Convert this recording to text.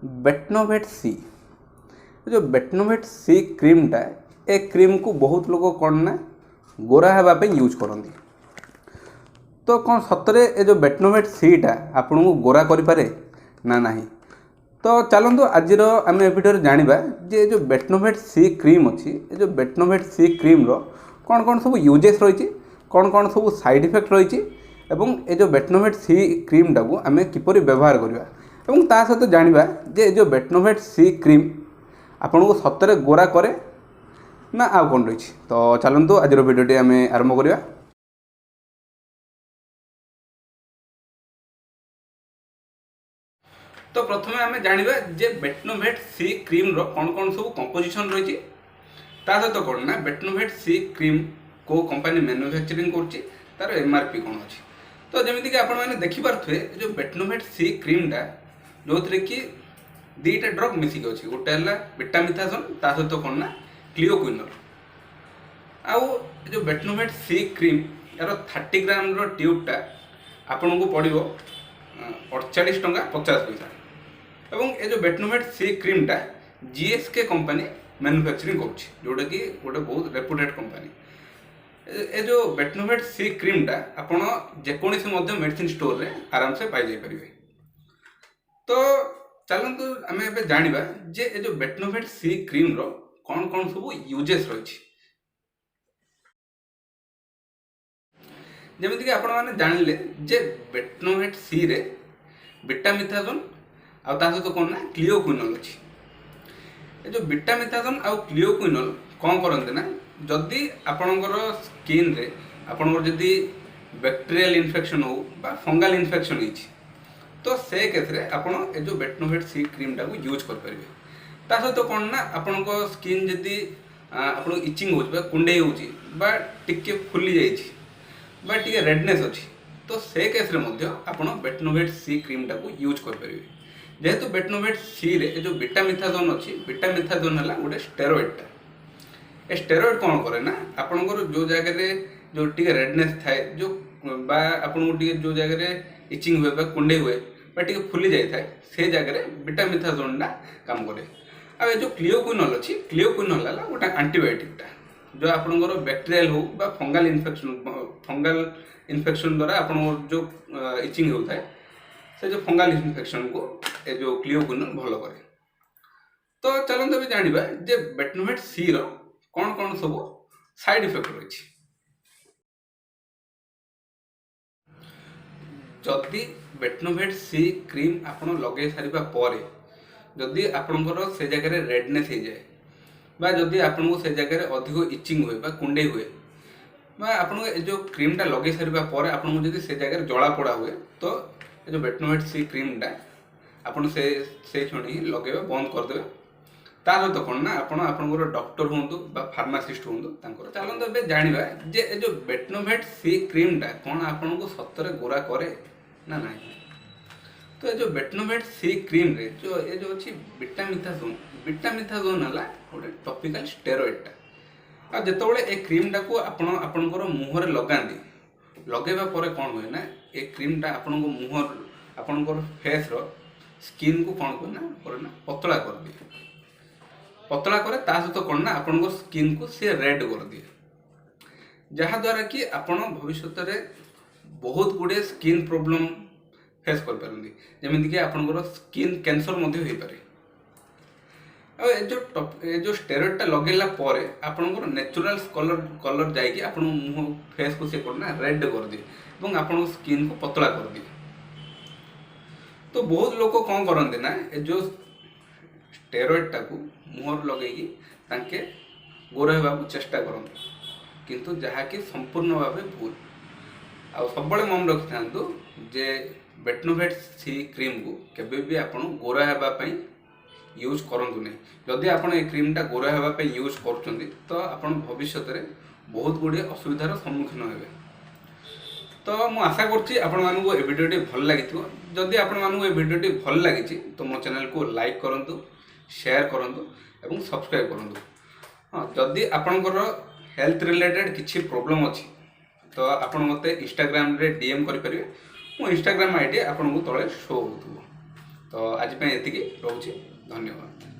बेटनोवेट-सी जो बेटनोवेट-सी क्रीमटा ए क्रीम को बहुत लोग कौन ना गोरा होगापी यूज करती। तो कौन सतरे ए जो बेटनोवेट-सीटा आपन को गोरा करें ना नहीं। तो चलतु आज आम भिडियो जाना जे जो बेटनोवेट-सी क्रीम अच्छी जो बेटनोवेट-सी क्रीम कौन कौन सब यूजेस रही कौन कौन सब साइड इफेक्ट रही ए जो बेटनोवेट-सी क्रीम टाक आम किपर व्यवहार करवा ता सहित जाना जे जो बेटनोवेट-सी क्रीम आपन को सतरे गोरा करे ना आउ कौन रही। तो चलतु आज भिडियो आम आरंभ करवा। तो प्रथम आम जाना जे बेटनोवेट-सी क्रीम कौन कौन सब कंपोजिशन रही सहित कौन ना बेटनोवेट-सी क्रीम को कंपनी मैन्युफैक्चरिंग कर एमआरपी कौन अच्छी। तो जमीक आपने देखिपे जो बेटनोवेट-सी क्रीमटा जो थे कि दीटा ड्रग मिसिक अच्छी गोटे है बेटामिथाजोन ता सहित कौन ना क्लियोक्विनोल आउ जो बेटनोवेट-सी क्रीम यार 30 ग्राम ट्यूबटा आपन को पड़ो 48 टंका 50 पैसा एवं ये जो बेटनोवेट-सी क्रीमटा जीएसके कंपनी मैन्युफैक्चरिंग जोटा कि गोटे बहुत रेपुटेड कंपनी। ये जो बेटनोवेट-सी क्रीमटा आपड़ जेकोसी मेडिसिन स्टोर रे आराम से पाई पारे। तो चलतु आम ए जाना जे ये जो बेटनोवेट-सी क्रीम कौन कौन सब यूजेस रही। जमीक आपने जानले जे बेटनोवेट-सी रे बेटामिथाजोन आउ ता सहित कौन ना क्लियोक्विनोल अच्छी। जो बेटामिथाजोन आउ क्लियोक्विनोल कौन करते ना जदि आपणकर स्किन रे आपणकर जदि बैक्टेरियल इन्फेक्शन हो बा फंगल इन्फेक्शन होती तो से केस रे आपण ए जो बेटनोवेट-सी क्रीम टाक यूज करें। ता सहित कौन ना आपण स्किन जदि आपन इचिंग हो कुंडे हो टिके फुली जाइए रेडनेस अच्छी तो से केस रे आपण बेटनोवेट-सी क्रीम टाक यूज करें। जेहेतु बेटनोवेट-सी रे जो बेटामिथाजोन अच्छी बेटामिथाजोन है गोटे स्टेरॉइडटा ए स्टेरॉइड कौन करे ना आपणकर जो जगह जो टी रेडनेस थाए जो बा आपन को जो जगह इचिंग हुए कुंडे हुए टी फुली जाए से जगह बेटामिथाजोनटा काम करे। आ जो क्लियोक्विनोल अच्छी क्लियोक्विनोल है गोटे आंटीबायोटिकटा जो आपणकर बैक्टेरियल हो बा फंगल इन्फेक्शन द्वारा आप जो इचिंग होता है से जो फंगल इन्फेक्शन को ए जो क्लियोक्विनोल भल करे। तो चलते भी जाना जे बेटनोवेट-सी कौन कौन सब साइड इफेक्ट रही। जदि बेटनोवेट-सी क्रीम आपन लगे सारिबा परे जदि आपनकर से जगह रेडनेस हो जाए बा जदि आपन को से जगह अधिक इचिंग हुए बा कुंडे हुए बा आपन जो क्रीमटा लगे सारिबा परे आपन को जदि से जगह जला पड़ा हुए तो जो बेटनोवेट-सी क्रीमटा आपन से क्षण ही लगे बंद करदे। ता सहित कौन ना आपन डॉक्टर हूँ बा फार्मासिस्ट हूँ चलते ए जाना जे जो बेटनोवेट-सी क्रीमटा कौन आपन को सतरे गोरा करे ना ना। तो ये जो बेटनोवेट-सी क्रीम रे जो ये जो अच्छी बेटामिथाजोन है गोटे टॉपिकल स्टेरॉइडटा आ जितेबाला ए क्रीमटा को आपणकर मुहर लगाती लगेवा परे कौन हुए ना ए क्रीमटा आपण मुहर आपणकर फेस स्किन को कौन करे ना पतला कर दिए पतला करे ता सहित कौन ना आपणकर स्किन को सी रेड कर दिए जहाद्वारा कि आपण भविष्य में बहुत गुड़े स्किन प्रॉब्लम फेस कर पारती जमीक आपणकर स्किन कैंसर हो पारे। जो स्टेरॉइडटा लगेला परे आपणकर नेचुरल कलर जाइए आपण मुह फेस को सी करना रेड कर दिए और आपण स्किन को पतला कर दिए। तो बहुत लोग कौन करते ना जो स्टेरॉइडटा को मुहर लगे तांके गोरा होगा चेष्टा करते किंतु जहाँकि संपूर्ण भाव भूल। आ सब मन रखि था जे बेटनोवेट-सी क्रीम को केबे भी आपण गोरा होगापी यूज करंतु नहीं। जदि आपण ए क्रीमटा गोरा होगापी यूज कर तो आपण भविष्य में बहुत गुड़े असुविधार सम्मुखीन होबे। तो मुझे आशा करुँची आपण मानू ए भिडियोटी भल लगी। जदि आपण मानू ए भिडियोटी भल लगी तो मो चैनल को लाइक करूँ शेयर करूँ और सब्सक्राइब करूँ। हाँ जदि आपणकर हेल्थ रिलेटेड किसी प्रॉब्लम अच्छी तो आप मत इंस्टाग्राम रे डीएम करेंगे। मो इंस्टाग्राम आईडी आपको तले शो हो। तो आज एतिकी रोचे धन्यवाद।